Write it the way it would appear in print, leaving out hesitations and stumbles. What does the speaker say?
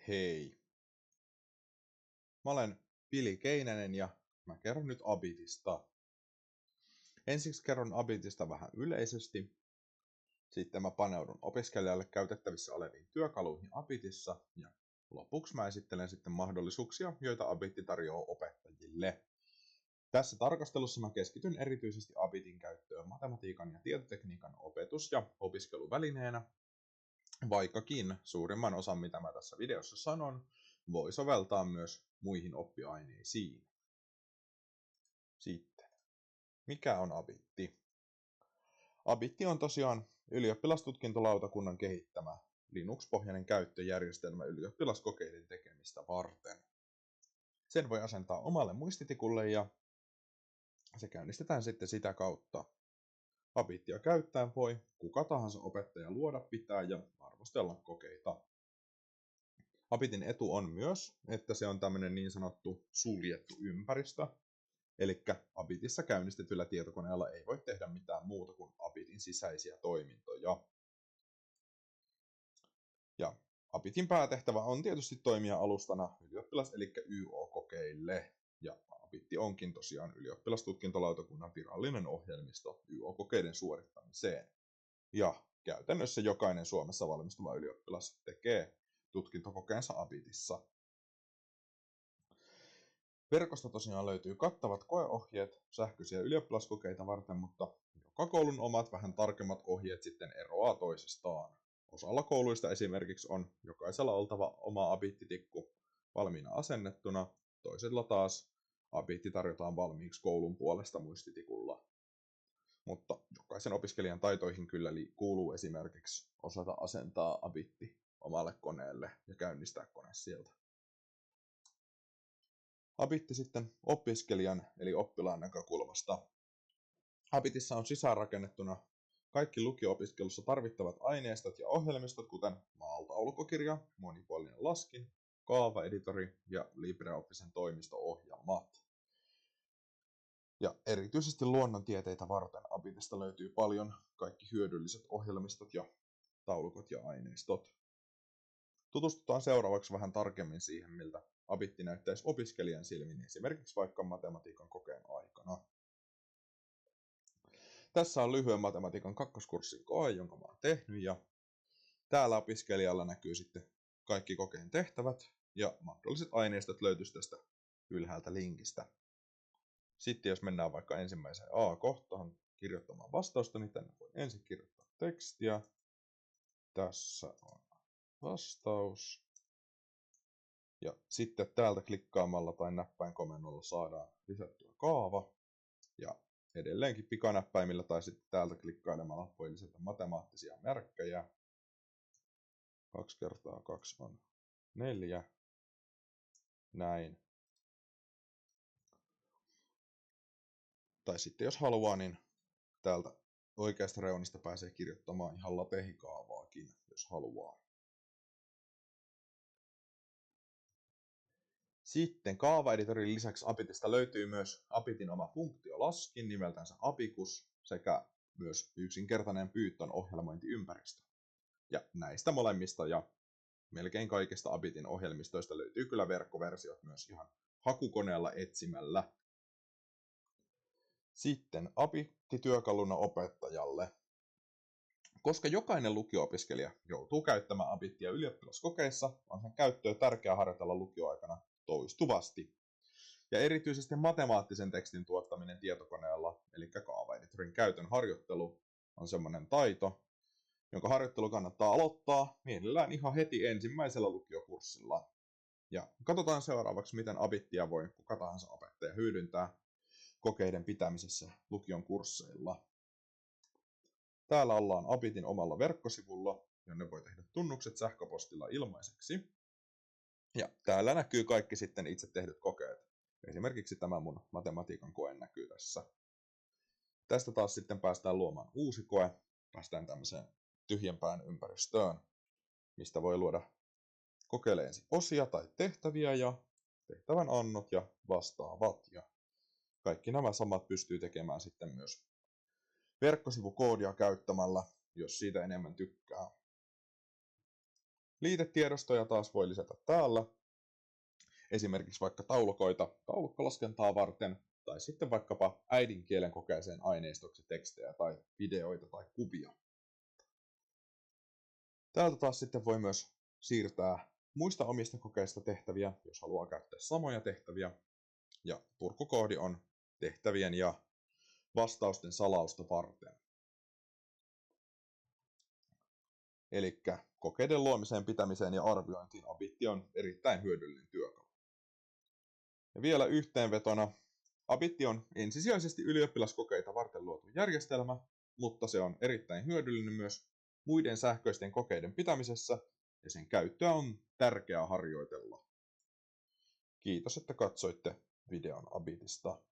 Hei! Mä olen Vili Keinänen ja mä kerron nyt Abitista. Ensiksi kerron Abitista vähän yleisesti. Sitten mä paneudun opiskelijalle käytettävissä oleviin työkaluihin Abitissa. Ja lopuksi mä esittelen sitten mahdollisuuksia, joita Abitti tarjoaa opettajille. Tässä tarkastelussa mä keskityn erityisesti Abitin käyttöön matematiikan ja tietotekniikan opetus- ja opiskeluvälineenä. Vaikkakin suurimman osan, mitä mä tässä videossa sanon, voi soveltaa myös muihin oppiaineisiin. Sitten, mikä on Abitti? Abitti on tosiaan ylioppilastutkintolautakunnan kehittämä Linux-pohjainen käyttöjärjestelmä ylioppilaskokeiden tekemistä varten. Sen voi asentaa omalle muistitikulle ja se käynnistetään sitten sitä kautta. Abittia käyttäen voi kuka tahansa opettaja luoda, pitää ja arvostella kokeita. Abitin etu on myös, että se on tämmöinen niin sanottu suljettu ympäristö. Eli Abitissa käynnistetyllä tietokoneella ei voi tehdä mitään muuta kuin Abitin sisäisiä toimintoja. Ja Abitin päätehtävä on tietysti toimia alustana ylioppilas- eli YO-kokeille. Ja Abitti onkin tosiaan ylioppilastutkintolautakunnan virallinen ohjelmisto YO-kokeiden suorittamiseen. Ja käytännössä jokainen Suomessa valmistuva ylioppilas tekee tutkintokokeensa Abitissa. Verkosta tosiaan löytyy kattavat koeohjeet sähköisiä ylioppilaskokeita varten, mutta joka koulun omat vähän tarkemmat ohjeet sitten eroaa toisistaan. Osalla kouluista esimerkiksi on jokaisella oltava oma Abitti-tikku valmiina asennettuna, toisella taas Abitti tarjotaan valmiiksi koulun puolesta muistitikulla. Mutta jokaisen opiskelijan taitoihin kyllä kuuluu esimerkiksi osata asentaa Abitti omalle koneelle ja käynnistää kone sieltä. Abitti sitten opiskelijan eli oppilaan näkökulmasta. Abitissa on sisäänrakennettuna kaikki lukio-opiskelussa tarvittavat aineistot ja ohjelmistot, kuten maaltaulukokirja, monipuolinen laskin, kaavaeditori ja LibreOfficen toimisto-ohjelmat. Ja erityisesti luonnontieteitä varten Abitista löytyy paljon kaikki hyödylliset ohjelmistot ja taulukot ja aineistot. Tutustutaan seuraavaksi vähän tarkemmin siihen, miltä Abitti näyttäisi opiskelijan silmin esimerkiksi vaikka matematiikan kokeen aikana. Tässä on lyhyen matematiikan kakkoskurssin koe, jonka mä oon tehnyt, ja täällä opiskelijalla näkyy sitten kaikki kokeen tehtävät ja mahdolliset aineistot löytyisi tästä ylhäältä linkistä. Sitten jos mennään vaikka ensimmäiseen A-kohtaan kirjoittamaan vastausta, niin tänne voi ensin kirjoittaa tekstiä. Tässä on vastaus. Ja sitten täältä klikkaamalla tai näppäinkomennolla saadaan lisättyä kaava. Ja edelleenkin pikanäppäimillä tai sitten täältä klikkailemalla voi lisätä matemaattisia merkkejä. 2 kertaa 2 on 4. Näin. Tai sitten jos haluaa, niin täältä oikeasta reunasta pääsee kirjoittamaan ihan latehikaavaakin, jos haluaa. Sitten kaavaeditorin lisäksi Abitista löytyy myös Abitin oma funktio laskin nimeltänsä Abicus sekä myös yksinkertainen Python ohjelmointiympäristö. Ja näistä molemmista ja melkein kaikista Abitin ohjelmistoista löytyy kyllä verkkoversiot myös ihan hakukoneella etsimällä. Sitten Abitti työkaluna opettajalle. Koska jokainen lukio-opiskelija joutuu käyttämään Abittia ylioppilaskokeissa, on sen käyttöä tärkeää harjoitella lukioaikana toistuvasti. Ja erityisesti matemaattisen tekstin tuottaminen tietokoneella, eli kaavaeditorin käytön harjoittelu, on semmoinen taito, jonka harjoittelu kannattaa aloittaa mielellään ihan heti ensimmäisellä lukiokurssilla. Ja katsotaan seuraavaksi, miten Abittia voi kuka tahansa opettaja hyödyntää kokeiden pitämisessä lukion kursseilla. Täällä ollaan Abitin omalla verkkosivulla, jonne voi tehdä tunnukset sähköpostilla ilmaiseksi. Ja täällä näkyy kaikki sitten itse tehdyt kokeet. Esimerkiksi tämä mun matematiikan koe näkyy tässä. Tästä taas sitten päästään luomaan uusi koe. Päästään tämmöiseen tyhjempään ympäristöön, mistä voi luoda kokeille ensin osia tai tehtäviä ja tehtävän annot ja vastaavat. Ja kaikki nämä samat pystyy tekemään sitten myös verkkosivukoodia käyttämällä, jos siitä enemmän tykkää. Liitetiedostoja taas voi lisätä täällä. Esimerkiksi vaikka taulukoita taulukkolaskentaa varten, tai sitten vaikkapa äidinkielen kokeeseen aineistoksi tekstejä tai videoita tai kuvia. Täältä taas sitten voi myös siirtää muista omista kokeista tehtäviä, jos haluaa käyttää samoja tehtäviä. Ja purkukoodi on tehtävien ja vastausten salausta varten. Eli kokeiden luomiseen, pitämiseen ja arviointiin Abitti on erittäin hyödyllinen työkalu. Ja vielä yhteenvetona, Abitti on ensisijaisesti ylioppilaskokeita varten luotu järjestelmä, mutta se on erittäin hyödyllinen myös muiden sähköisten kokeiden pitämisessä, ja sen käyttöä on tärkeää harjoitella. Kiitos, että katsoitte videon Abitista.